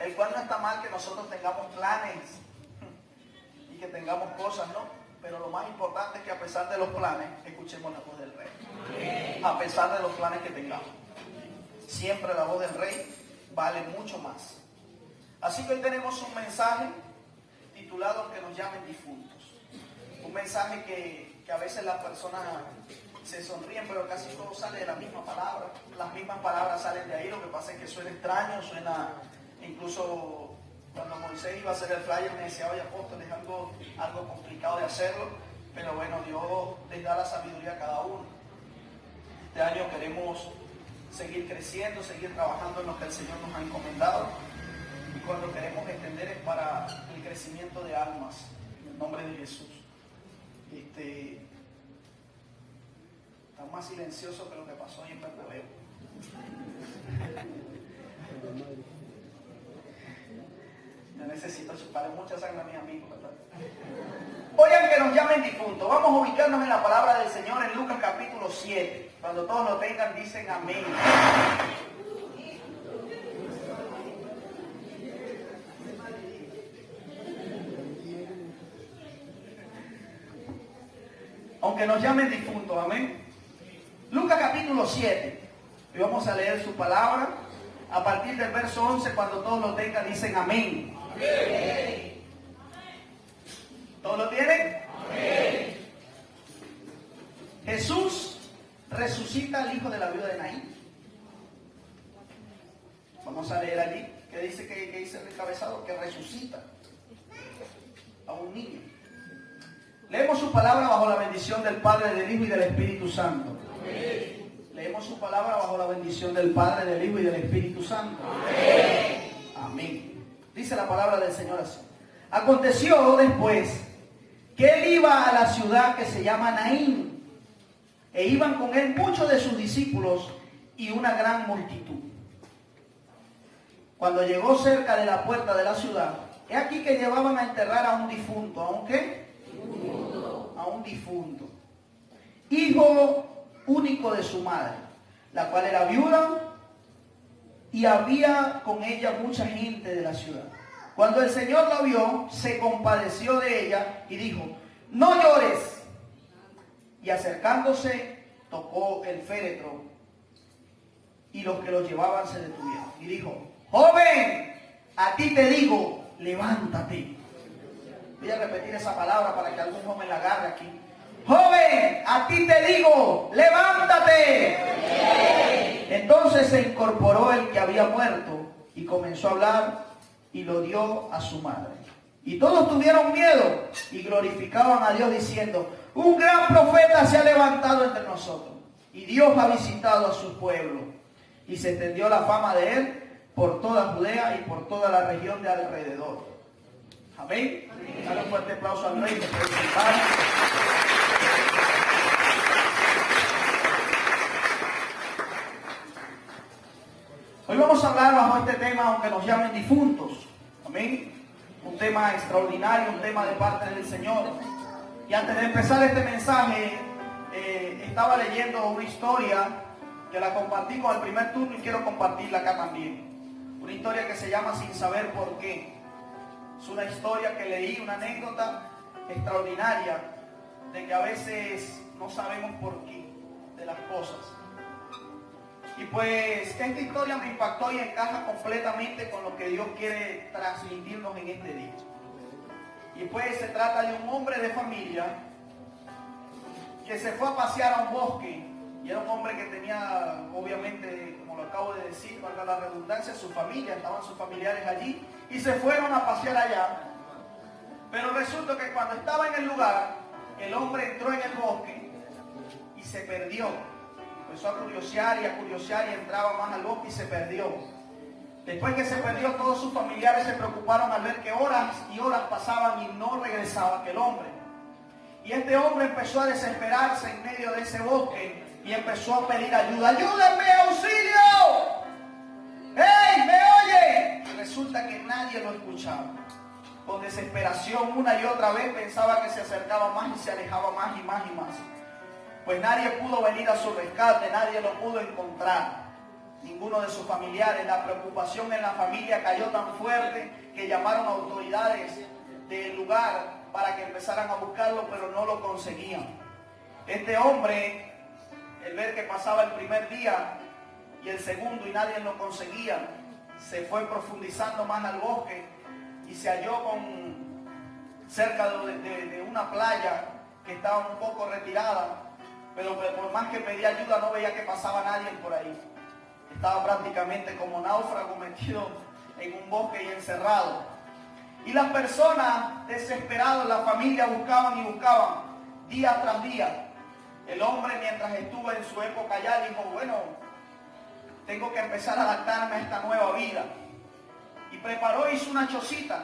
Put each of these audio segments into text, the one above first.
el cual no está mal que nosotros tengamos planes y que tengamos cosas, ¿no? Pero lo más importante es que a pesar de los planes, escuchemos la voz del Rey. A pesar de los planes que tengamos. Siempre la voz del Rey vale mucho más. Así que hoy tenemos un mensaje titulado Aunque nos llamen difuntos. Un mensaje que a veces las personas se sonríen, pero casi todo sale de la misma palabra. Las mismas palabras salen de ahí. Lo que pasa es que suena extraño, suena incluso cuando Moisés iba a hacer el flyer me decía, oye apóstol, es algo complicado de hacerlo, pero bueno, Dios les da la sabiduría a cada uno. Este año queremos seguir creciendo, seguir trabajando en lo que el Señor nos ha encomendado, y cuando queremos extender es para el crecimiento de almas, en el nombre de Jesús. Está más silencioso que lo que pasó ahí en Bernabéu. Yo necesito chuparle mucha sangre a mis amigos, ¿verdad? Oigan, que nos llamen difuntos. Vamos a ubicarnos en la palabra del Señor en Lucas capítulo 7. Cuando todos lo tengan, dicen amén. Aunque nos llamen difuntos, amén. Lucas capítulo 7. Y vamos a leer su palabra. A partir del verso 11, cuando todos lo tengan, dicen amén. Amén. ¿Todos lo tienen? Amén. Jesús resucita al hijo de la viuda de Naín. Vamos a leer allí, que dice que dice el encabezado, que resucita a un niño. Leemos su palabra bajo la bendición del Padre, del Hijo y del Espíritu Santo. Amén. Leemos su palabra bajo la bendición del Padre, del Hijo y del Espíritu Santo. Amén. Amén. Dice la palabra del Señor así. Aconteció después que él iba a la ciudad que se llama Naín, e iban con él muchos de sus discípulos y una gran multitud. Cuando llegó cerca de la puerta de la ciudad, he aquí que llevaban a enterrar a un difunto. ¿A un qué? A un difunto, hijo único de su madre, la cual era viuda, y había con ella mucha gente de la ciudad. Cuando el Señor la vio, se compadeció de ella y dijo, no llores. Y acercándose, tocó el féretro, y los que lo llevaban se detuvieron. Y dijo, joven, a ti te digo, levántate. Voy a repetir esa palabra para que algún joven la agarre aquí. Joven, a ti te digo, levántate. Entonces se incorporó el que había muerto y comenzó a hablar y lo dio a su madre. Y todos tuvieron miedo y glorificaban a Dios diciendo, un gran profeta se ha levantado entre nosotros y Dios ha visitado a su pueblo. Y se extendió la fama de él por toda Judea y por toda la región de alrededor. Amén. Dale un fuerte aplauso al Rey. Hoy vamos a hablar bajo este tema, aunque nos llamen difuntos. Amén. Un tema extraordinario, un tema de parte del Señor. Y antes de empezar este mensaje, estaba leyendo una historia que la compartí con el primer turno y quiero compartirla acá también. Una historia que se llama Sin saber por qué. Es una historia que leí, una anécdota extraordinaria de que a veces no sabemos por qué de las cosas. Y pues esta historia me impactó y encaja completamente con lo que Dios quiere transmitirnos en este día. Y pues se trata de un hombre de familia que se fue a pasear a un bosque. Y era un hombre que tenía, obviamente, como lo acabo de decir, valga la redundancia, su familia, estaban sus familiares allí. Y se fueron a pasear allá. Pero resulta que cuando estaba en el lugar, el hombre entró en el bosque y se perdió. Empezó a curiosear y entraba más al bosque y se perdió. Después que se perdió, todos sus familiares se preocuparon al ver que horas y horas pasaban y no regresaba aquel hombre. Y este hombre empezó a desesperarse en medio de ese bosque y empezó a pedir ayuda. ¡Ayúdenme, auxilio! ¡Hey, me oye! Y resulta que nadie lo escuchaba. Con desesperación, una y otra vez pensaba que se acercaba más y se alejaba más y más y más. Pues nadie pudo venir a su rescate, nadie lo pudo encontrar. ninguno de sus familiares. La preocupación en la familia cayó tan fuerte que llamaron a autoridades del lugar para que empezaran a buscarlo, pero no lo conseguían. Este hombre, el ver que pasaba el primer día y el segundo y nadie lo conseguía, se fue profundizando más al bosque y se halló cerca de una playa que estaba un poco retirada, pero por más que pedía ayuda no veía que pasaba nadie por ahí. Estaba prácticamente como náufrago metido en un bosque y encerrado. Y las personas desesperadas, la familia buscaban y buscaban día tras día. El hombre, mientras estuvo en su época ya, dijo, bueno, tengo que empezar a adaptarme a esta nueva vida. Y preparó, hizo una chocita,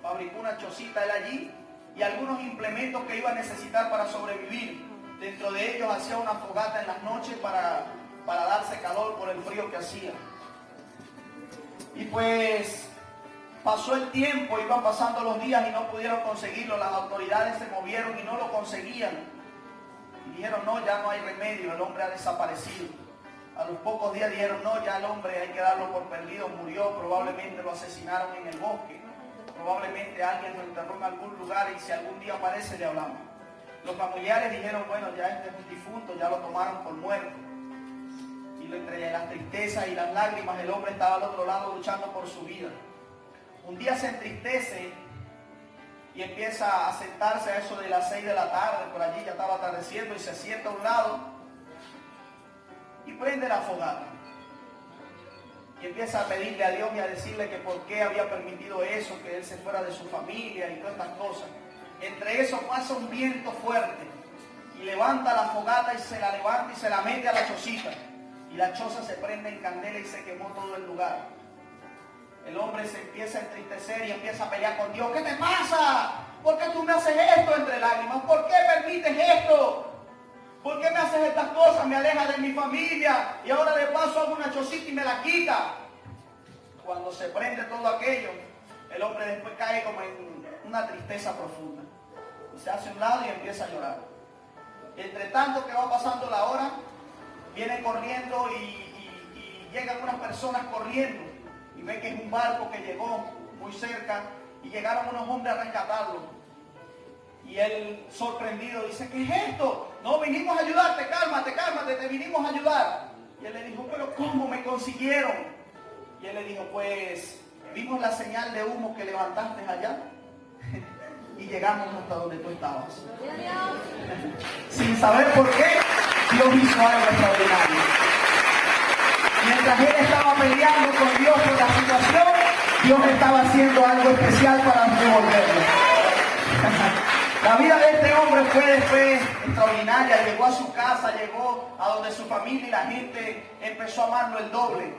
fabricó una chocita él allí y algunos implementos que iba a necesitar para sobrevivir. Dentro de ellos hacía una fogata en las noches para darse calor por el frío que hacía. Y pues pasó el tiempo, iban pasando los días y no pudieron conseguirlo. Las autoridades se movieron y no lo conseguían. Y dijeron, no, ya no hay remedio, el hombre ha desaparecido. A los pocos días dijeron, no, ya el hombre hay que darlo por perdido, murió, probablemente lo asesinaron en el bosque. Probablemente alguien lo enterró en algún lugar y si algún día aparece le hablamos. Los familiares dijeron, bueno, ya este es un difunto, ya lo tomaron por muerto. Y entre las tristezas y las lágrimas, el hombre estaba al otro lado luchando por su vida. Un día se entristece y empieza a sentarse a eso de las 6 de la tarde, por allí ya estaba atardeciendo, y se sienta a un lado y prende la fogata. Y empieza a pedirle a Dios y a decirle que por qué había permitido eso, que él se fuera de su familia y todas estas cosas. Entre eso pasa un viento fuerte y levanta la fogata y se la levanta y se la mete a la chocita. Y la choza se prende en candela y se quemó todo el lugar. El hombre se empieza a entristecer y empieza a pelear con Dios. ¿Qué te pasa? ¿Por qué tú me haces esto entre lágrimas? ¿Por qué permites esto? ¿Por qué me haces estas cosas? Me alejas de mi familia y ahora de paso hago una chocita y me la quita. Cuando se prende todo aquello, el hombre después cae como en una tristeza profunda. Se hace a un lado y empieza a llorar. Entre tanto que va pasando la hora, viene corriendo y llegan unas personas corriendo y ven que es un barco que llegó muy cerca y llegaron unos hombres a rescatarlo. Y él, sorprendido, dice, ¿qué es esto? No, vinimos a ayudarte, cálmate, cálmate, te vinimos a ayudar. Y él le dijo, pero ¿cómo me consiguieron? Y él le dijo, pues vimos la señal de humo que levantaste allá y llegamos hasta donde tú estabas. Sin saber por qué, Dios hizo algo extraordinario. Mientras él estaba peleando con Dios por la situación, Dios estaba haciendo algo especial para devolverlo. La vida de este hombre fue después extraordinaria. Llegó a su casa, llegó a donde su familia y la gente empezó a amarlo el doble.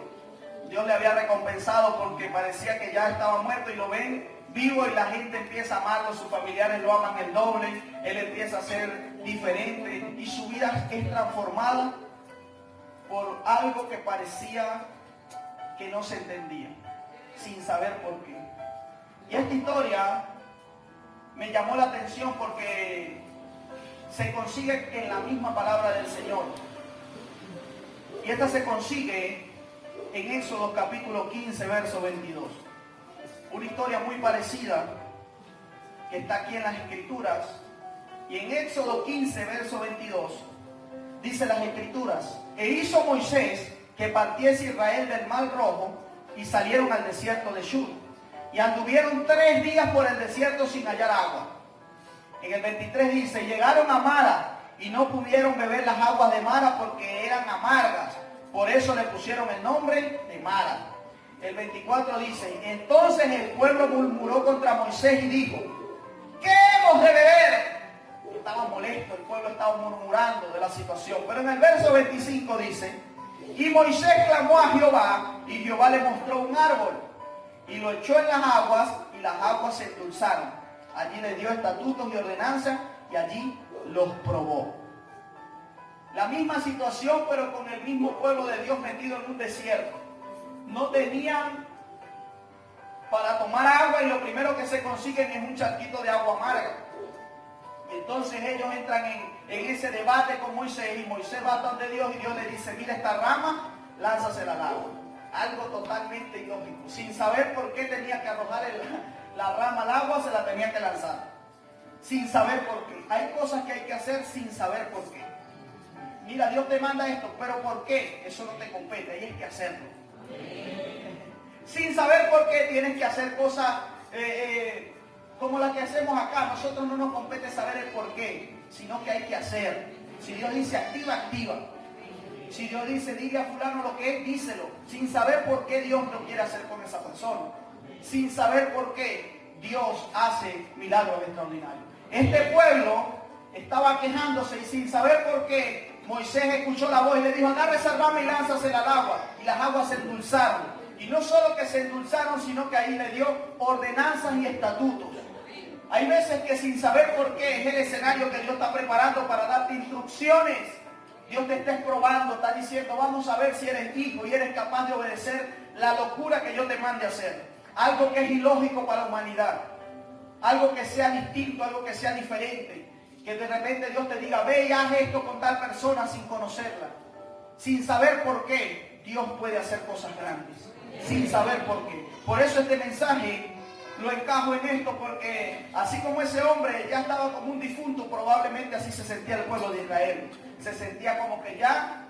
Dios le había recompensado porque parecía que ya estaba muerto y lo ven vivo y la gente empieza a amarlo, sus familiares lo aman el doble, él empieza a ser diferente y su vida es transformada por algo que parecía que no se entendía, sin saber por qué. Y esta historia me llamó la atención porque se consigue en la misma palabra del Señor. Y esta se consigue en Éxodo capítulo 15, verso 22. Una historia muy parecida que está aquí en las Escrituras. Y en Éxodo 15, verso 22, dice las Escrituras, e hizo Moisés que partiese Israel del Mar Rojo y salieron al desierto de Shur. Y anduvieron 3 días por el desierto sin hallar agua. En el 23 dice, llegaron a Mara y no pudieron beber las aguas de Mara porque eran amargas. Por eso le pusieron el nombre de Mara. El 24 dice, entonces el pueblo murmuró contra Moisés y dijo, ¿qué hemos de beber? Estaba molesto, el pueblo estaba murmurando de la situación. Pero en el verso 25 dice, y Moisés clamó a Jehová y Jehová le mostró un árbol y lo echó en las aguas y las aguas se endulzaron. Allí le dio estatutos y ordenanzas y allí los probó. La misma situación, pero con el mismo pueblo de Dios metido en un desierto. No tenían para tomar agua y lo primero que se consiguen es un charquito de agua amarga. Y entonces ellos entran en ese debate con Moisés y Moisés va donde Dios y Dios le dice, mira esta rama, lánzasela al agua. Algo totalmente ilógico. Sin saber por qué tenía que arrojar la rama al agua, se la tenía que lanzar. Sin saber por qué. Hay cosas que hay que hacer sin saber por qué. Mira, Dios te manda esto, pero ¿por qué? Eso no te compete, ahí hay que hacerlo. Sin saber por qué tienes que hacer cosas como las que hacemos acá. Nosotros no nos compete saber el por qué, sino que hay que hacer. Si Dios dice activa, activa. Si Dios dice dile a fulano lo que es, díselo. Sin saber por qué Dios lo quiere hacer con esa persona. Sin saber por qué Dios hace milagros extraordinarios. Este pueblo estaba quejándose y sin saber por qué Moisés escuchó la voz y le dijo, agarra esa rama y lánzasela al agua. Y las aguas se endulzaron. Y no solo que se endulzaron, sino que ahí le dio ordenanzas y estatutos. Hay veces que sin saber por qué es el escenario que Dios está preparando para darte instrucciones. Dios te está probando, está diciendo, vamos a ver si eres hijo y eres capaz de obedecer la locura que yo te mande a hacer. Algo que es ilógico para la humanidad. Algo que sea distinto, algo que sea diferente. Que de repente Dios te diga, ve y haz esto con tal persona sin conocerla. Sin saber por qué, Dios puede hacer cosas grandes. Sin saber por qué. Por eso este mensaje lo encajo en esto, porque así como ese hombre ya estaba como un difunto, probablemente así se sentía el pueblo de Israel. Se sentía como que ya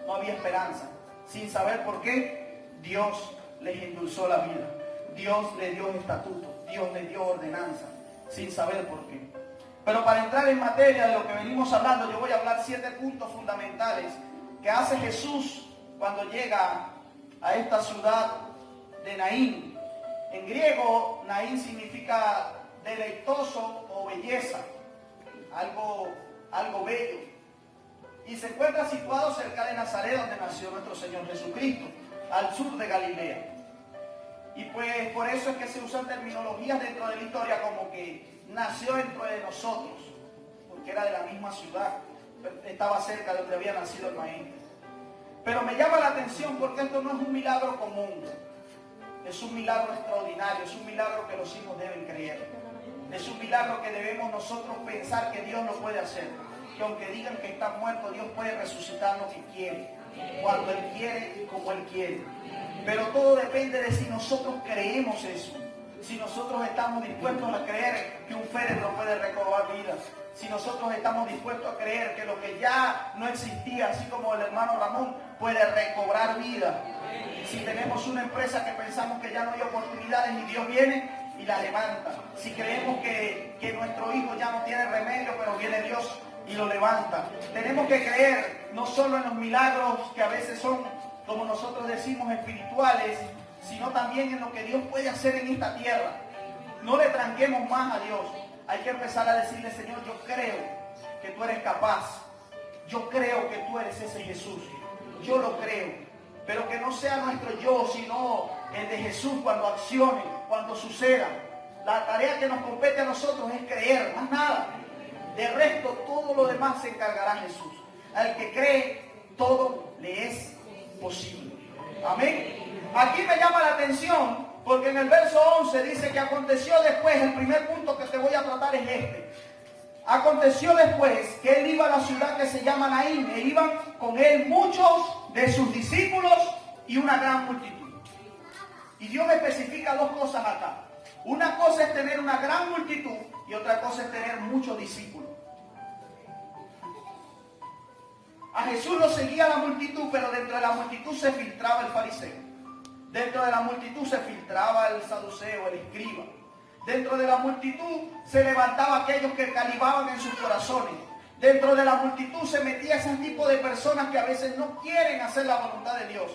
no había esperanza. Sin saber por qué, Dios les endulzó la vida. Dios le dio estatutos. Dios le dio ordenanza. Sin saber por qué. Pero para entrar en materia de lo que venimos hablando, yo voy a hablar 7 puntos fundamentales que hace Jesús cuando llega a esta ciudad de Naín. En griego, Naín significa deleitoso o belleza, algo bello. Y se encuentra situado cerca de Nazaret, donde nació nuestro Señor Jesucristo, al sur de Galilea. Y pues por eso es que se usan terminologías dentro de la historia como que nació dentro de nosotros, porque era de la misma ciudad, estaba cerca de donde había nacido el maestro. Pero me llama la atención porque esto no es un milagro común, es un milagro extraordinario, es un milagro que los hijos deben creer, es un milagro que debemos nosotros pensar que Dios lo puede hacer, que aunque digan que está muerto, Dios puede resucitar lo que quiere, cuando Él quiere y como Él quiere. Pero todo depende de si nosotros creemos eso. Si nosotros estamos dispuestos a creer que un féretro puede recobrar vidas. Si nosotros estamos dispuestos a creer que lo que ya no existía, así como el hermano Ramón, puede recobrar vida. Si tenemos una empresa que pensamos que ya no hay oportunidades y Dios viene y la levanta. Si creemos que nuestro hijo ya no tiene remedio, pero viene Dios y lo levanta. Tenemos que creer no solo en los milagros que a veces son, como nosotros decimos, espirituales, sino también en lo que Dios puede hacer en esta tierra. No le tranquemos más a Dios. Hay que empezar a decirle, Señor, yo creo que tú eres capaz. Yo creo que tú eres ese Jesús. Yo lo creo. Pero que no sea nuestro yo, sino el de Jesús cuando accione, cuando suceda. La tarea que nos compete a nosotros es creer, más nada. De resto, todo lo demás se encargará Jesús. Al que cree, todo le es posible. Amén. Aquí me llama la atención porque en el verso 11 dice que aconteció después, el primer punto que te voy a tratar es este. Aconteció después que él iba a la ciudad que se llama Naín, e iban con él muchos de sus discípulos y una gran multitud. Y Dios me especifica 2 cosas acá. Una cosa es tener una gran multitud y otra cosa es tener muchos discípulos. A Jesús lo seguía la multitud, pero dentro de la multitud se filtraba el fariseo. Dentro de la multitud se filtraba el saduceo, el escriba. Dentro de la multitud se levantaba aquellos que calibaban en sus corazones. Dentro de la multitud se metía ese tipo de personas que a veces no quieren hacer la voluntad de Dios.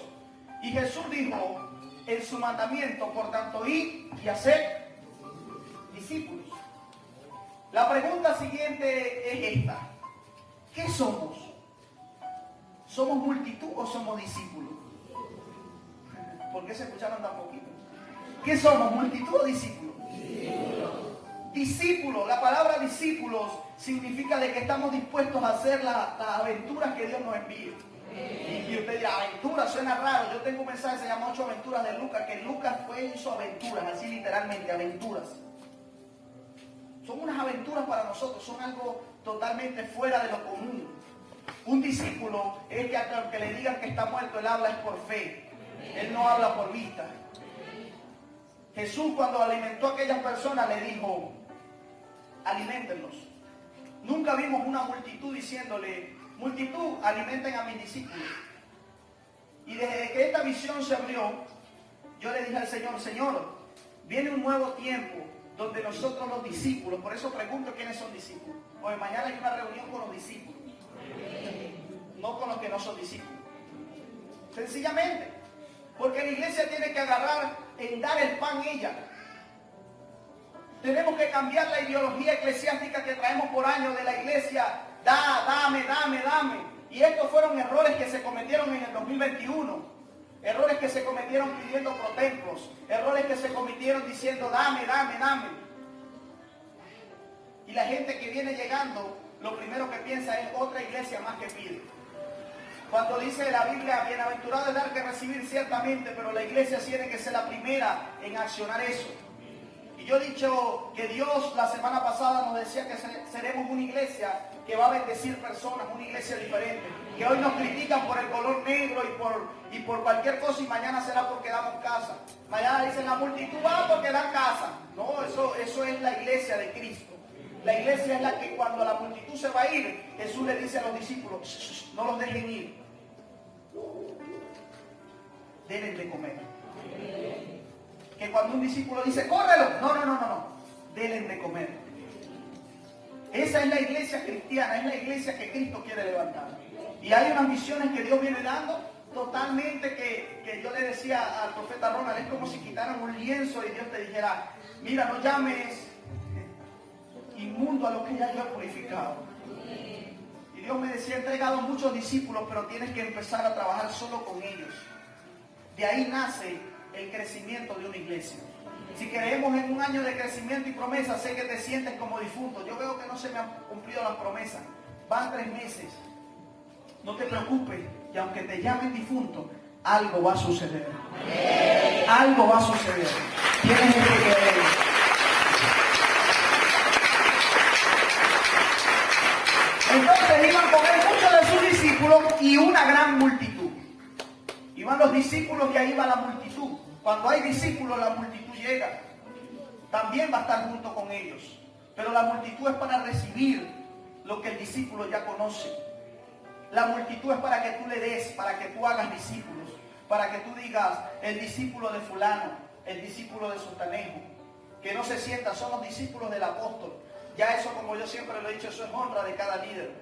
Y Jesús dijo en su mandamiento, por tanto, id y hacer discípulos. La pregunta siguiente es esta. ¿Qué somos? ¿Somos multitud o somos discípulos? ¿Por qué se escucharon tan poquito? ¿Qué somos? ¿Multitud o discípulos? Discípulos. La palabra discípulos significa de que estamos dispuestos a hacer las aventuras que Dios nos envíe. Y usted dirá, aventuras, suena raro. Yo tengo un mensaje que se llama 8 aventuras de Lucas, que Lucas hizo aventuras, así literalmente, aventuras. Son unas aventuras para nosotros, son algo totalmente fuera de lo común. Un discípulo es que aunque le digan que está muerto, él habla es por fe. Él no habla por vista. Jesús, cuando alimentó a aquellas personas, le dijo: aliméntenlos. Nunca vimos una multitud diciéndole: multitud, alimenten a mis discípulos. Y desde que esta visión se abrió, yo le dije al Señor: Señor, viene un nuevo tiempo donde nosotros los discípulos, por eso pregunto quiénes son discípulos, porque mañana hay una reunión con los discípulos, no con los que no son discípulos. Sencillamente, porque la iglesia tiene que agarrar en dar el pan ella. Tenemos que cambiar la ideología eclesiástica que traemos por años de la iglesia: dame. Y estos fueron errores que se cometieron en el 2021. Errores que se cometieron pidiendo protemplos. Errores que se cometieron diciendo: dame. Y la gente que viene llegando, lo primero que piensa es otra iglesia más que pide. Cuando dice la Biblia: bienaventurado es dar que recibir, ciertamente, pero la iglesia tiene que ser la primera en accionar eso. Y yo he dicho que Dios la semana pasada nos decía que seremos una iglesia que va a bendecir personas, una iglesia diferente. Que hoy nos critican por el color negro y por cualquier cosa, y mañana será porque damos casa. Mañana dicen: la multitud va porque dan casa. No, eso es la iglesia de Cristo. La iglesia es la que cuando la multitud se va a ir, Jesús le dice a los discípulos: no los dejen ir. Deben de comer. Que cuando un discípulo dice: córrelo, no. Deben de comer. Esa es la iglesia cristiana, es la iglesia que Cristo quiere levantar. Y hay unas misiones que Dios viene dando totalmente que yo le decía al profeta Ronald: es como si quitaran un lienzo y Dios te dijera: mira, no llames inmundo a lo que ya yo he purificado. Y Dios me decía: he entregado muchos discípulos, pero tienes que empezar a trabajar solo con ellos. De ahí nace el crecimiento de una iglesia. Si creemos en un año de crecimiento y promesa, sé que te sientes como difunto. Yo veo que no se me han cumplido las promesas. Van 3 meses. No te preocupes, y aunque te llamen difunto, algo va a suceder. Algo va a suceder. Tienes que creer. Entonces iban con él muchos de sus discípulos y una gran multitud. Iban los discípulos y ahí va la multitud. Cuando hay discípulos, la multitud llega. También va a estar junto con ellos. Pero la multitud es para recibir lo que el discípulo ya conoce. La multitud es para que tú le des, para que tú hagas discípulos. Para que tú digas: el discípulo de fulano, el discípulo de sultanejo. Que no se sientan, son los discípulos del apóstol. Ya eso, como yo siempre lo he dicho, eso es honra de cada líder.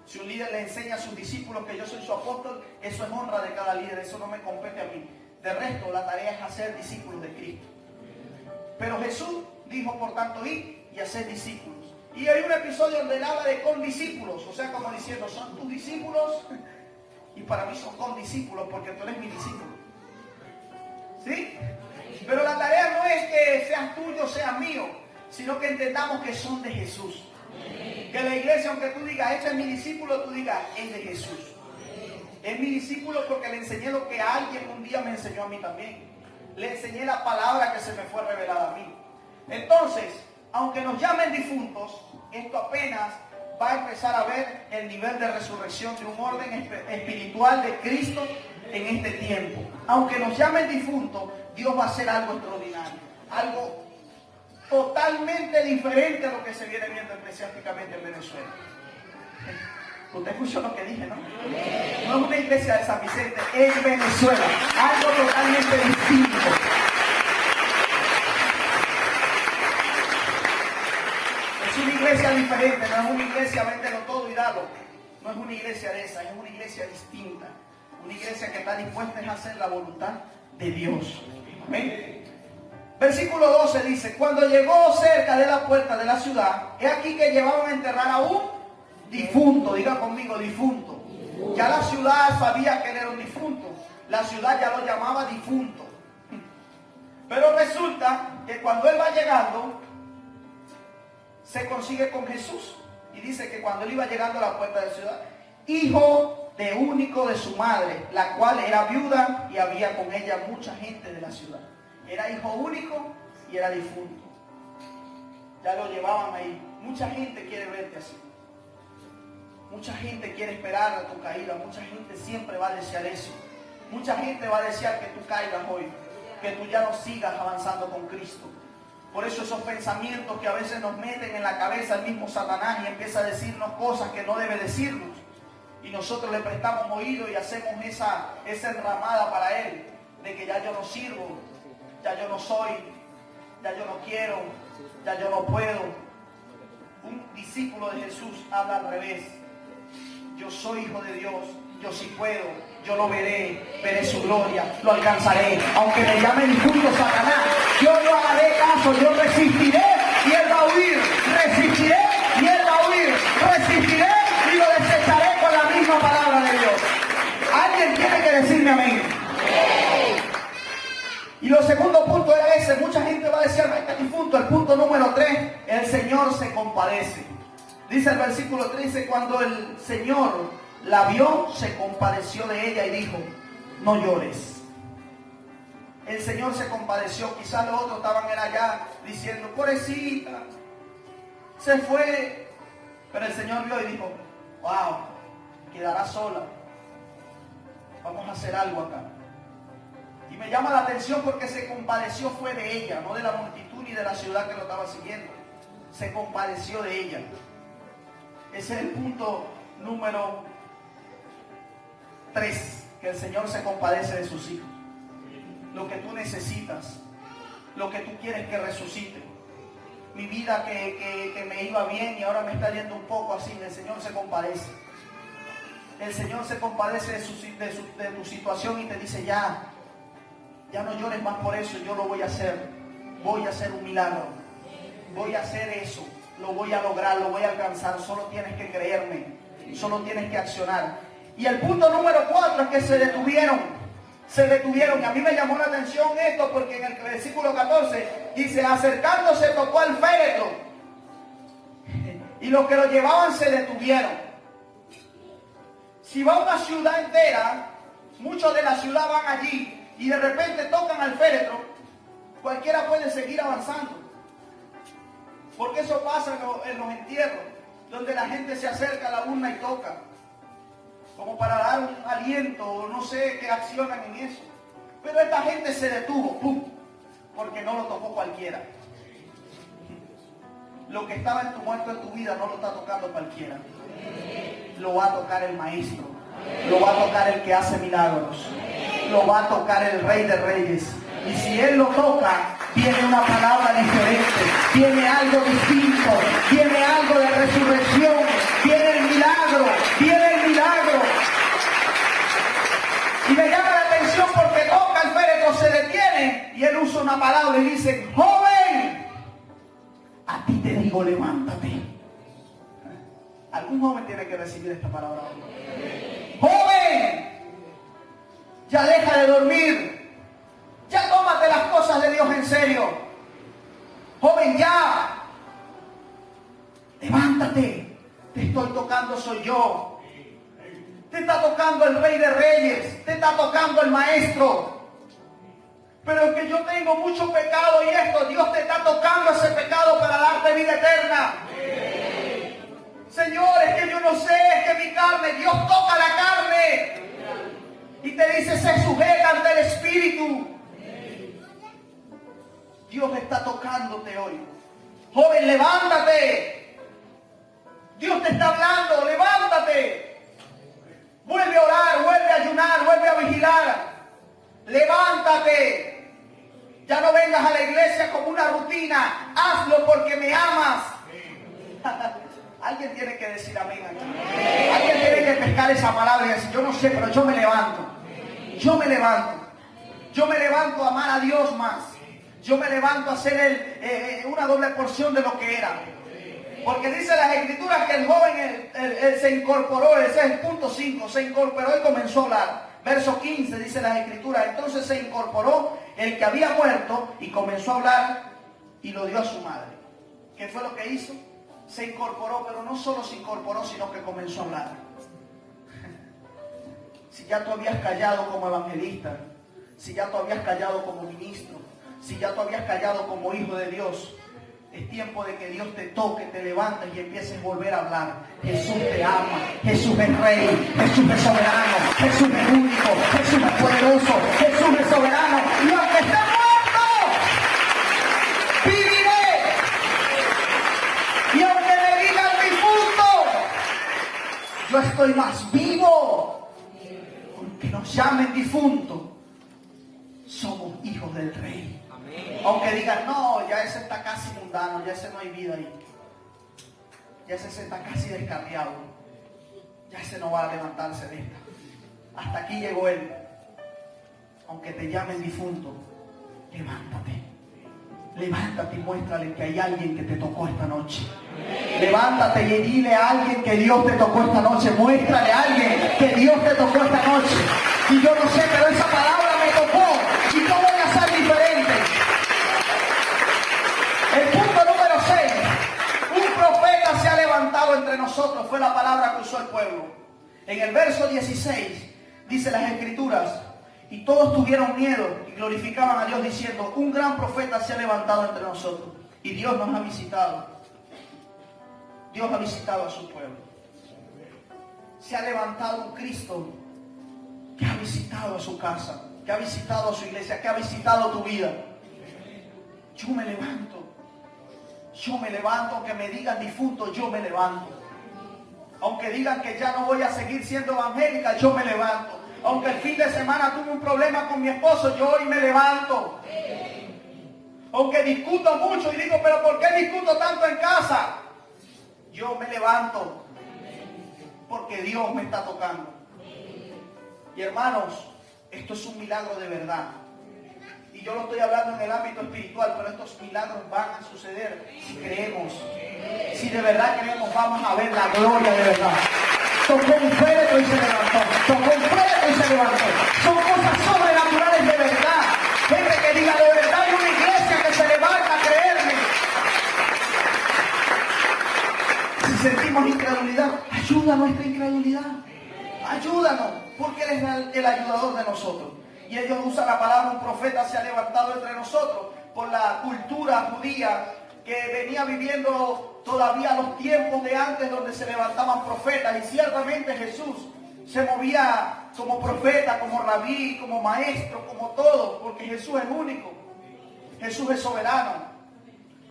Si un líder le enseña a sus discípulos que yo soy su apóstol, eso es honra de cada líder, eso no me compete a mí. De resto, la tarea es hacer discípulos de Cristo. Pero Jesús dijo: por tanto, id y hacer discípulos. Y hay un episodio donde él habla de condiscípulos, o sea, como diciendo: son tus discípulos y para mí son condiscípulos porque tú eres mi discípulo. ¿Sí? Pero la tarea no es que seas tuyo o seas mío, sino que entendamos que son de Jesús. Que la iglesia, aunque tú digas: este es mi discípulo, tú digas: es de Jesús. Es mi discípulo porque le enseñé lo que alguien un día me enseñó a mí también. Le enseñé la palabra que se me fue revelada a mí. Entonces, aunque nos llamen difuntos, esto apenas va a empezar a ver el nivel de resurrección de un orden espiritual de Cristo en este tiempo. Aunque nos llamen difuntos, Dios va a hacer algo extraordinario. Algo totalmente diferente a lo que se viene viendo eclesiásticamente en Venezuela. Usted escuchó lo que dije, ¿no? No es una iglesia de San Vicente, es Venezuela. Algo totalmente distinto. Es una iglesia diferente, no es una iglesia véndelo todo y dalo. No es una iglesia de esa, es una iglesia distinta. Una iglesia que está dispuesta a hacer la voluntad de Dios. Amén. Versículo 12 dice: cuando llegó cerca de la puerta de la ciudad, he aquí que llevaban a enterrar a un difunto. Diga conmigo: difunto. Ya la ciudad sabía que él era un difunto. La ciudad ya lo llamaba difunto. Pero resulta que cuando él va llegando, se consigue con Jesús. Y dice que cuando él iba llegando a la puerta de la ciudad, hijo de único de su madre, la cual era viuda y había con ella mucha gente de la ciudad. Era hijo único y era difunto. Ya lo llevaban ahí. Mucha gente quiere verte así. Mucha gente quiere esperar a tu caída. Mucha gente siempre va a desear eso. Mucha gente va a desear que tú caigas hoy, que tú ya no sigas avanzando con Cristo. Por eso esos pensamientos que a veces nos meten en la cabeza el mismo Satanás y empieza a decirnos cosas que no debe decirnos. Y nosotros le prestamos oído y hacemos esa enramada para él, de que ya yo no sirvo, ya yo no soy, ya yo no quiero, ya yo no puedo. Un discípulo de Jesús habla al revés. Yo soy hijo de Dios, yo sí puedo, yo lo veré su gloria, lo alcanzaré. Aunque me llame difunto Satanás, yo no haré caso, yo resistiré y él va a huir, resistiré y él va a huir, resistiré y lo desecharé con la misma palabra de Dios. Alguien tiene que decirme amén. Y lo segundo punto era ese. Mucha gente va a decir este difunto. El punto número 3, el Señor se compadece. Dice el versículo 13, cuando el Señor la vio, se compadeció de ella y dijo, no llores. El Señor se compadeció. Quizás los otros estaban allá diciendo, pobrecita, se fue. Pero el Señor vio y dijo, wow, quedará sola. Vamos a hacer algo acá. Y me llama la atención porque se compadeció fue de ella, no de la multitud ni de la ciudad que lo estaba siguiendo. Se compadeció de ella. Ese es el punto número 3, que el Señor se compadece de sus hijos. Lo que tú necesitas, lo que tú quieres que resucite. Mi vida que me iba bien y ahora me está yendo un poco así, el Señor se compadece. El Señor se compadece de tu situación y te dice, ya no llores más por eso, yo lo voy a hacer. Voy a hacer un milagro. Voy a hacer eso. Lo voy a lograr, lo voy a alcanzar. Solo tienes que creerme. Solo tienes que accionar. Y el punto número 4 es que se detuvieron. Se detuvieron. Y a mí me llamó la atención esto porque en el versículo 14 dice, acercándose tocó al féretro. Y los que lo llevaban se detuvieron. Si va una ciudad entera, muchos de la ciudad van allí y de repente tocan al féretro, cualquiera puede seguir avanzando. Porque eso pasa en los entierros, donde la gente se acerca a la urna y toca, como para dar un aliento, o no sé qué accionan en eso. Pero esta gente se detuvo, ¡pum!, porque no lo tocó cualquiera. Lo que estaba en tu muerto en tu vida no lo está tocando cualquiera. Lo va a tocar el Maestro, lo va a tocar el que hace milagros, lo va a tocar el Rey de Reyes. Y si Él lo toca, viene una palabra diferente, viene algo distinto, viene algo de resurrección, viene el milagro, viene el milagro. Y me llama la atención porque toca el féretro, se detiene y Él usa una palabra y dice, joven, a ti te digo, levántate. Algún joven tiene que recibir esta palabra hoy. Joven, ya deja de dormir. Ya tómate las cosas de Dios en serio. Joven, ya. Levántate. Te estoy tocando, soy yo. Te está tocando el Rey de Reyes. Te está tocando el Maestro. Pero es que yo tengo mucho pecado y esto, Dios te está tocando ese pecado para darte vida eterna. Señor, es que yo no sé, es que mi carne, Dios toca la carne. Y te dice, se sujeta ante el Espíritu. Dios está tocándote hoy. Joven, levántate. Dios te está hablando, levántate. Vuelve a orar, vuelve a ayunar, vuelve a vigilar. Levántate. Ya no vengas a la iglesia como una rutina. Hazlo porque me amas. Alguien tiene que decir amén aquí. Alguien tiene que pescar esa palabra y decir, yo no sé, pero yo me levanto. Yo me levanto. Yo me levanto a amar a Dios más. Yo me levanto a hacer una doble porción de lo que era. Porque dice las Escrituras que el joven él se incorporó, ese es el punto 5, se incorporó y comenzó a hablar. Verso 15 dice las Escrituras, entonces se incorporó el que había muerto y comenzó a hablar y lo dio a su madre. ¿Qué fue lo que hizo? Se incorporó, pero no solo se incorporó, sino que comenzó a hablar. Si ya tú habías callado como evangelista, si ya tú habías callado como ministro, si ya tú habías callado como hijo de Dios, Es tiempo de que Dios te toque, te levantes y empieces a volver a hablar. Jesús te ama, Jesús es rey, Jesús es soberano, Jesús es único, Jesús es poderoso, Jesús es soberano. Y aunque esté muerto, viviré. Y aunque me digan difunto, yo estoy más vivo. Aunque nos llamen difunto, somos hijos del rey. Aunque digan, no, ya ese está casi mundano, ya ese no hay vida ahí. Ya ese está casi descarriado. Ya ese no va a levantarse de esta. Hasta aquí llegó él. Aunque te llamen difunto, levántate. Levántate y muéstrale que hay alguien que te tocó esta noche. Levántate y dile a alguien que Dios te tocó esta noche. Muéstrale a alguien que Dios te tocó esta noche. Y yo no sé, pero esa palabra me tocó. Y yo voy a ser diferente. El punto número 6. Un profeta se ha levantado entre nosotros. Fue la palabra que usó el pueblo. En el verso 16 dice las escrituras: y todos tuvieron miedo y glorificaban a Dios diciendo: un gran profeta se ha levantado entre nosotros. Y Dios nos ha visitado. Dios ha visitado a su pueblo. Se ha levantado un Cristo que ha visitado a su casa, que ha visitado a su iglesia, que ha visitado tu vida. Yo me levanto. Yo me levanto, aunque me digan difunto, yo me levanto. Aunque digan que ya no voy a seguir siendo evangélica, yo me levanto. Aunque el fin de semana tuve un problema con mi esposo, yo hoy me levanto. Aunque discuto mucho y digo, pero ¿por qué discuto tanto en casa? Yo me levanto. Porque Dios me está tocando. Y hermanos, esto es un milagro de verdad. Y yo lo estoy hablando en el ámbito espiritual, pero estos milagros van a suceder si creemos. Si de verdad creemos, vamos a ver la gloria de verdad. Tocó un féretro y se levantó. Tocó un féretro y se levantó. Son cosas sobrenaturales de verdad. Gente que diga, de verdad hay una iglesia que se levanta a creerme. Si sentimos incredulidad, ayuda a nuestra incredulidad. Ayúdanos, porque Él es el ayudador de nosotros. Y ellos usan la palabra un profeta se ha levantado entre nosotros por la cultura judía que venía viviendo todavía los tiempos de antes donde se levantaban profetas. Y ciertamente Jesús se movía como profeta, como rabí, como maestro, como todo, porque Jesús es único. Jesús es soberano.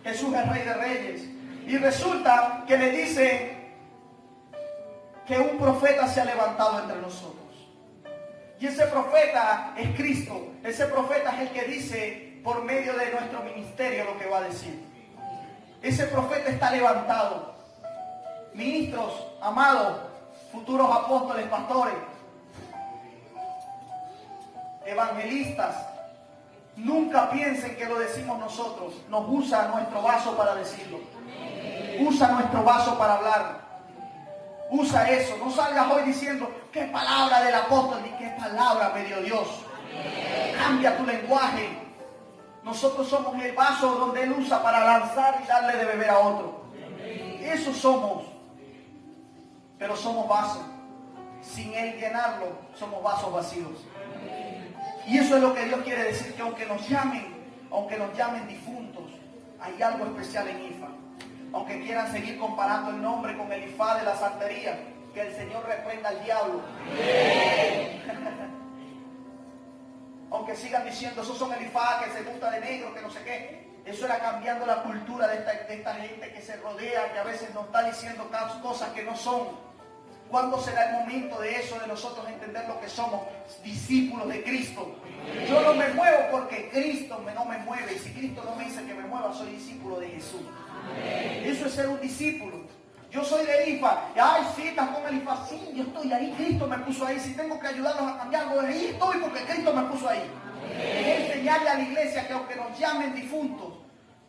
Jesús es Rey de Reyes. Y resulta que le dice que un profeta se ha levantado entre nosotros. Y ese profeta es Cristo. Ese profeta es el que dice por medio de nuestro ministerio lo que va a decir. Ese profeta está levantado. Ministros, amados, futuros apóstoles, pastores, evangelistas, nunca piensen que lo decimos nosotros. Nos usa nuestro vaso para decirlo. Usa nuestro vaso para hablar. Usa eso. No salgas hoy diciendo, qué palabra del apóstol, ni qué palabra me dio Dios. Cambia tu lenguaje. Nosotros somos el vaso donde Él usa para lanzar y darle de beber a otro. Eso somos. Pero somos vasos. Sin Él llenarlo, somos vasos vacíos. Y eso es lo que Dios quiere decir, que aunque nos llamen difuntos, hay algo especial en IFA. Aunque quieran seguir comparando el nombre con el IFA de la santería, que el Señor reprenda al diablo. Aunque sigan diciendo, esos son el IFA que se gusta de negro, que no sé qué. Eso era cambiando la cultura de esta gente que se rodea, que a veces nos está diciendo cosas que no son. ¿Cuándo será el momento de eso, de nosotros entender lo que somos? Discípulos de Cristo. Yo no me muevo porque Cristo no me mueve. Y si Cristo no me dice que me mueva, soy discípulo de Jesús. Eso es ser un discípulo. Yo soy de IFA. Ay, sí, estás con el IFA. Sí, yo estoy ahí. Cristo me puso ahí. Si tengo que ayudarlos a cambiarlo, ahí estoy porque Cristo me puso ahí. Es enseñarle a la iglesia que aunque nos llamen difuntos,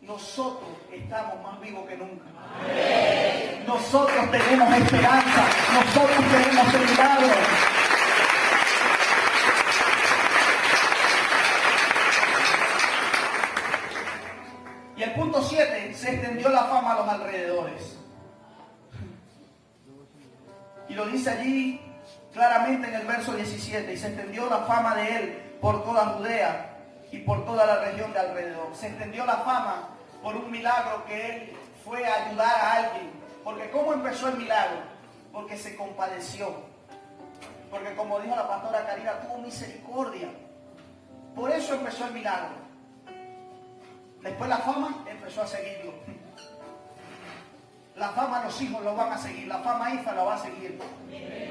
nosotros estamos más vivos que nunca. Nosotros tenemos esperanza. Nosotros tenemos el milagro. Y el punto 7, se extendió la fama a los alrededores. Y lo dice allí claramente en el verso 17. Y se extendió la fama de Él por toda Judea y por toda la región de alrededor. Se extendió la fama por un milagro que él fue a ayudar a alguien. Porque ¿cómo empezó el milagro? Porque se compadeció. Porque como dijo la pastora Karina, tuvo misericordia. Por eso empezó el milagro. Después la fama empezó a seguirlo. La fama los hijos lo van a seguir. La fama hija lo va a seguir.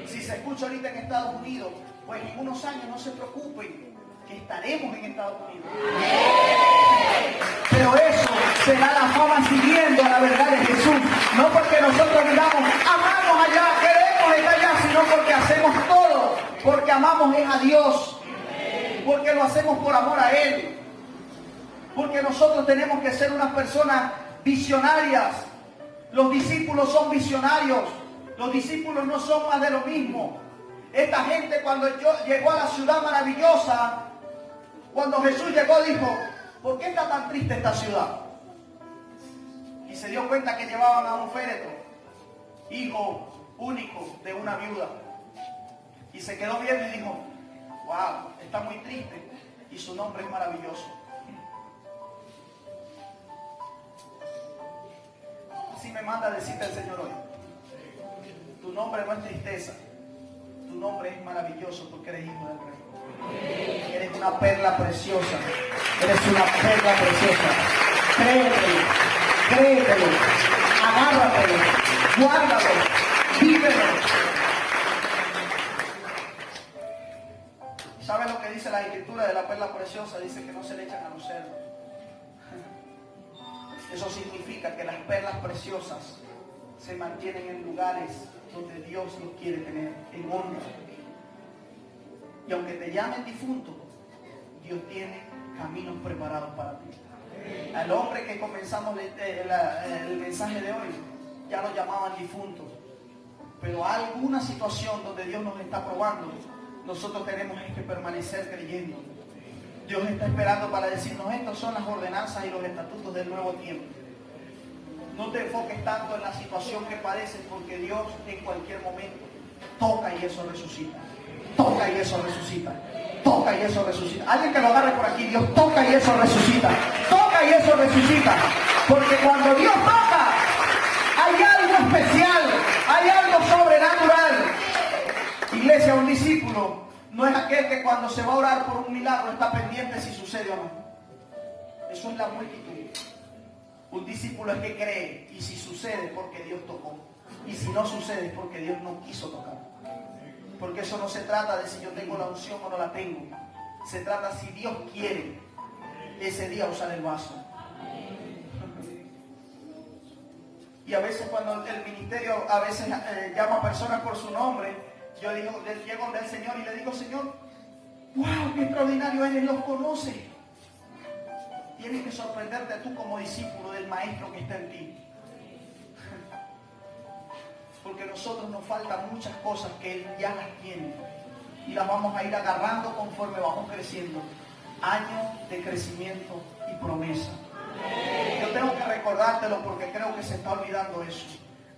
Si se escucha ahorita en Estados Unidos, pues en unos años no se preocupen, que estaremos en Estados Unidos. Pero eso será la fama siguiendo a la verdad de Jesús. No porque nosotros digamos, amamos allá, queremos estar allá, sino porque hacemos todo. Porque amamos es a Dios. Porque lo hacemos por amor a Él. Porque nosotros tenemos que ser unas personas visionarias. Los discípulos son visionarios. Los discípulos no son más de lo mismo. Esta gente cuando llegó a la ciudad maravillosa, cuando Jesús llegó dijo, ¿por qué está tan triste esta ciudad? Y se dio cuenta que llevaban a un féretro, hijo único de una viuda. Y se quedó viendo y dijo, wow, está muy triste y su nombre es maravilloso. Así me manda a decirte el Señor hoy. Tu nombre no es tristeza. Tu nombre es maravilloso porque eres hijo del Rey. Eres una perla preciosa. Eres una perla preciosa. Créetelo. Créetelo. Agárratelo. Guárdalo. Vívelo. ¿Sabes lo que dice la escritura de la perla preciosa? Dice que no se le echan a los cerdos. Eso significa que las perlas preciosas se mantienen en lugares donde Dios los quiere tener, en honra. Y aunque te llamen difunto, Dios tiene caminos preparados para ti. Al hombre que comenzamos el mensaje de hoy, ya lo llamaban difunto. Pero hay alguna situación donde Dios nos está probando, nosotros tenemos que permanecer creyendo. Dios está esperando para decirnos, estas son las ordenanzas y los estatutos del nuevo tiempo. No te enfoques tanto en la situación que padeces, porque Dios en cualquier momento toca y eso resucita. Toca y eso resucita. Toca y eso resucita. Alguien que lo agarre por aquí, Dios toca y eso resucita. Toca y eso resucita. Porque cuando Dios toca, hay algo especial, hay algo sobrenatural. Iglesia, un discípulo no es aquel que cuando se va a orar por un milagro está pendiente si sucede o no. Eso es la multitud. Un discípulo es que cree, y si sucede porque Dios tocó, y si no sucede es porque Dios no quiso tocar. Porque eso no se trata de si yo tengo la unción o no la tengo. Se trata si Dios quiere ese día usar el vaso. Y a veces cuando el ministerio a veces llama a personas por su nombre, yo llego del Señor y le digo, Señor, wow, qué extraordinario eres, los conoces. Tienes que sorprenderte tú como discípulo del Maestro que está en ti. Porque a nosotros nos faltan muchas cosas que Él ya las tiene. Y las vamos a ir agarrando conforme vamos creciendo. Año de crecimiento y promesa. Yo tengo que recordártelo porque creo que se está olvidando eso.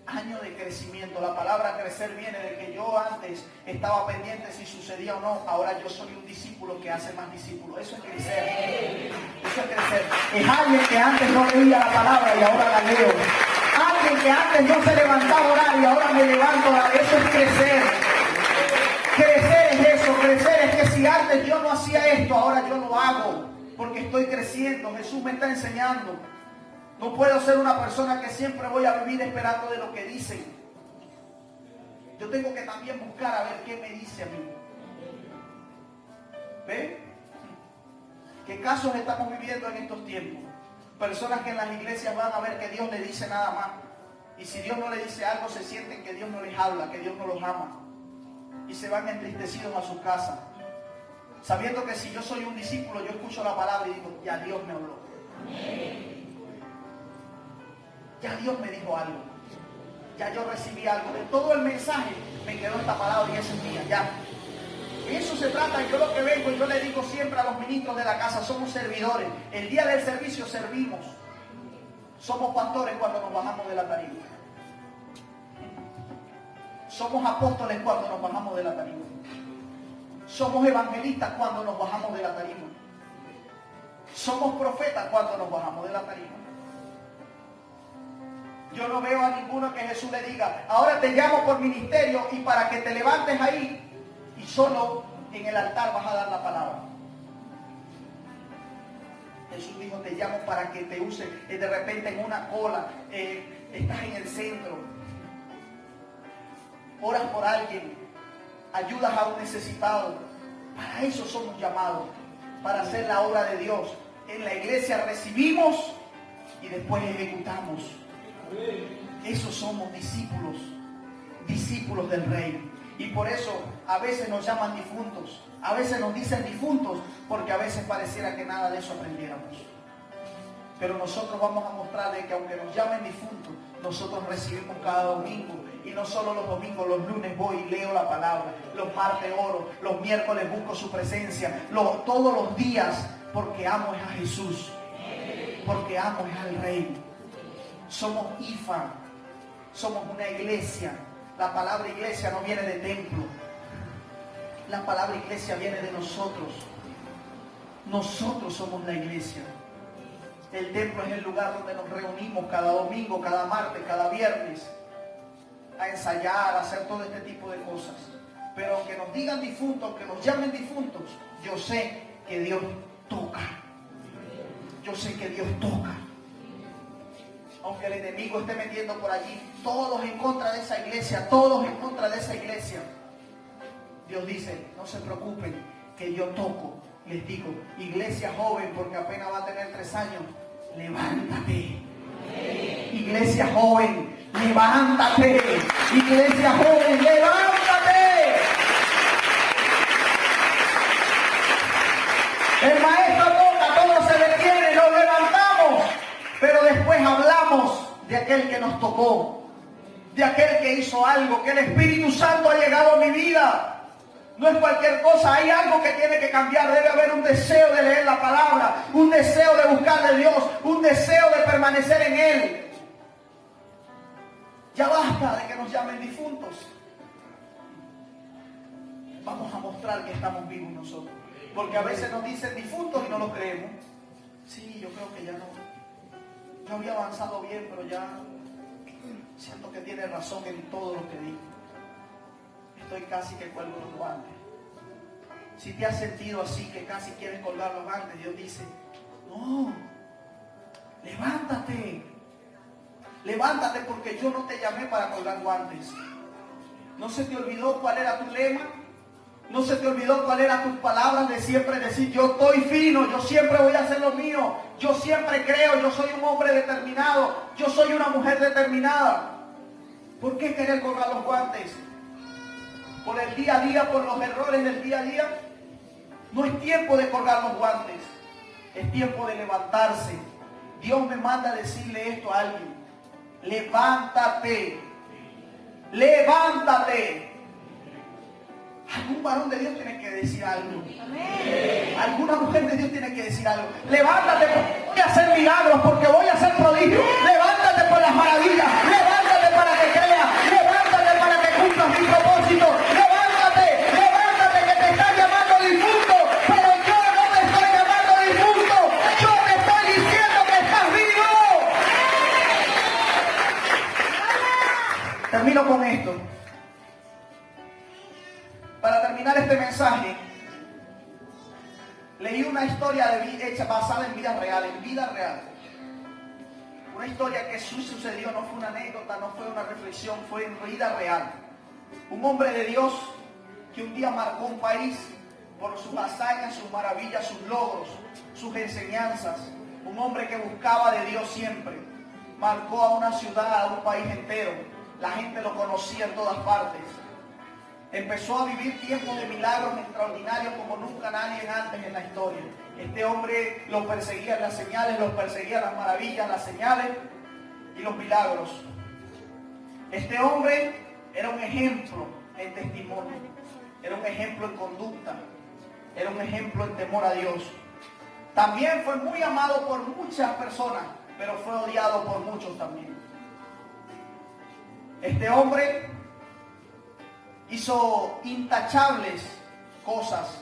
Año de crecimiento. La palabra crecer viene de que yo antes estaba pendiente si sucedía o no. Ahora yo soy un discípulo que hace más discípulos. Eso es crecer. Eso es crecer. Es alguien que antes no leía la palabra y ahora la leo. Alguien que antes no se levantaba a orar y ahora me levanto a orar. Eso es crecer. Crecer es eso. Crecer es que si antes yo no hacía esto, ahora yo lo hago. Porque estoy creciendo. Jesús me está enseñando. No puedo ser una persona que siempre voy a vivir esperando de lo que dicen. Yo tengo que también buscar a ver qué me dice a mí. ¿Ven? ¿Qué casos estamos viviendo en estos tiempos? Personas que en las iglesias van a ver que Dios le dice nada más. Y si Dios no le dice algo, se sienten que Dios no les habla, que Dios no los ama. Y se van entristecidos a su casa. Sabiendo que si yo soy un discípulo, yo escucho la palabra y digo, ya Dios me habló. Ya Dios me dijo algo. Ya yo recibí algo. De todo el mensaje me quedó esta palabra y esa es mía. Ya. De eso se trata. Yo lo que vengo, yo le digo siempre a los ministros de la casa, somos servidores. El día del servicio servimos. Somos pastores cuando nos bajamos de la tarima. Somos apóstoles cuando nos bajamos de la tarima. Somos evangelistas cuando nos bajamos de la tarima. Somos profetas cuando nos bajamos de la tarima. Yo no veo a ninguno que Jesús le diga, ahora te llamo por ministerio y para que te levantes ahí y solo en el altar vas a dar la palabra. Jesús dijo, te llamo para que te use de repente en una cola, estás en el centro, oras por alguien, ayudas a un necesitado. Para eso somos llamados, para hacer la obra de Dios. En la iglesia recibimos y después ejecutamos. Esos somos discípulos, discípulos del Rey. Y por eso a veces nos llaman difuntos, a veces nos dicen difuntos, porque a veces pareciera que nada de eso aprendiéramos. Pero nosotros vamos a mostrarles que aunque nos llamen difuntos, nosotros recibimos cada domingo. Y no solo los domingos, los lunes voy y leo la palabra, los martes oro, los miércoles busco su presencia, todos los días, porque amo a Jesús, porque amo al Rey. Somos IFA, somos una iglesia. La palabra iglesia no viene de templo, la palabra iglesia viene de nosotros. Nosotros somos la iglesia. El templo es el lugar donde nos reunimos cada domingo, cada martes, cada viernes, a ensayar, a hacer todo este tipo de cosas. Pero aunque nos digan difuntos, aunque nos llamen difuntos, yo sé que Dios toca. Yo sé que Dios toca. Aunque el enemigo esté metiendo por allí, todos en contra de esa iglesia, todos en contra de esa iglesia. Dios dice, no se preocupen, que yo toco. Les digo, iglesia joven, porque apenas va a tener 3 años, levántate. Iglesia joven, levántate. Iglesia joven, levántate. El maestro toca, todo se detiene, nos levantamos. Pero después hablamos de aquel que nos tocó, de aquel que hizo algo, que el Espíritu Santo ha llegado a mi vida. No es cualquier cosa, hay algo que tiene que cambiar. Debe haber un deseo de leer la palabra, un deseo de buscar de Dios, un deseo de permanecer en Él. Ya basta de que nos llamen difuntos. Vamos a mostrar que estamos vivos nosotros. Porque a veces nos dicen difuntos y no lo creemos. Sí, yo creo que ya no. Yo había avanzado bien, pero ya siento que tiene razón en todo lo que digo. Estoy casi que cuelgo los guantes. Si te has sentido así, que casi quieres colgar los guantes, Dios dice, no, levántate. Levántate porque yo no te llamé para colgar guantes. ¿No se te olvidó cuál era tu lema? ¿No se te olvidó cuál eran tus palabras de siempre decir, yo estoy fino, yo siempre voy a hacer lo mío, yo siempre creo, yo soy un hombre determinado, yo soy una mujer determinada? ¿Por qué querer colgar los guantes? ¿Por el día a día, por los errores del día a día? No es tiempo de colgar los guantes, es tiempo de levantarse. Dios me manda a decirle esto a alguien: levántate, levántate. Algún varón de Dios tiene que decir algo. Amén. Alguna mujer de Dios tiene que decir algo. Levántate porque voy a hacer milagros, porque voy a hacer prodigios. Levántate por las maravillas. Levántate para que creas. Levántate para que cumplas mi propósito. Levántate, levántate que te están llamando difunto. Pero yo no te estoy llamando difunto. Yo te estoy diciendo que estás vivo. Termino con esto. Para terminar este mensaje, leí una historia hecha basada en vida real, Una historia que sucedió, no fue una anécdota, no fue una reflexión, fue en vida real. Un hombre de Dios que un día marcó un país por sus hazañas, sus maravillas, sus logros, sus enseñanzas. Un hombre que buscaba de Dios siempre. Marcó a una ciudad, a un país entero. La gente lo conocía en todas partes. Empezó a vivir tiempos de milagros extraordinarios como nunca nadie antes en la historia. Este hombre lo perseguían las señales, los perseguían las maravillas, las señales y los milagros. Este hombre era un ejemplo en testimonio, era un ejemplo en conducta, era un ejemplo en temor a Dios. También fue muy amado por muchas personas, pero fue odiado por muchos también. Este hombre hizo intachables cosas,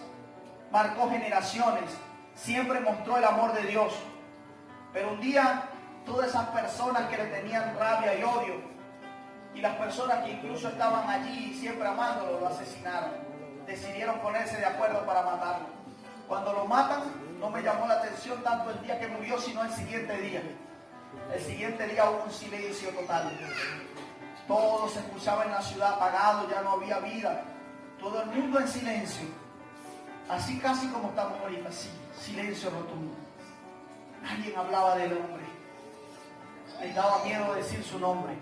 marcó generaciones, siempre mostró el amor de Dios. Pero un día todas esas personas que le tenían rabia y odio, y las personas que incluso estaban allí siempre amándolo, lo asesinaron. Decidieron ponerse de acuerdo para matarlo. Cuando lo matan, no me llamó la atención tanto el día que murió, sino el siguiente día. El siguiente día hubo un silencio total. Todo se escuchaba en la ciudad apagado, ya no había vida. Todo el mundo en silencio. Así casi como estamos ahorita, así, silencio rotundo. Nadie hablaba del hombre. Les daba miedo decir su nombre.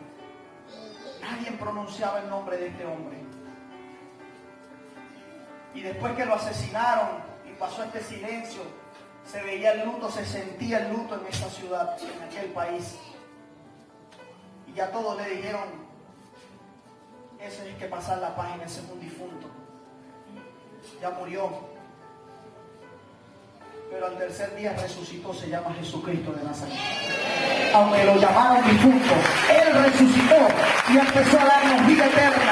Nadie pronunciaba el nombre de este hombre. Y después que lo asesinaron y pasó este silencio, se veía el luto, se sentía el luto en esta ciudad, en aquel país. Y ya todos le dijeron, eso es que pasar la página, ese es un difunto. Ya murió. Pero al tercer día resucitó, se llama Jesucristo de Nazaret. Aunque lo llamaron difunto, Él resucitó y empezó a darnos vida eterna.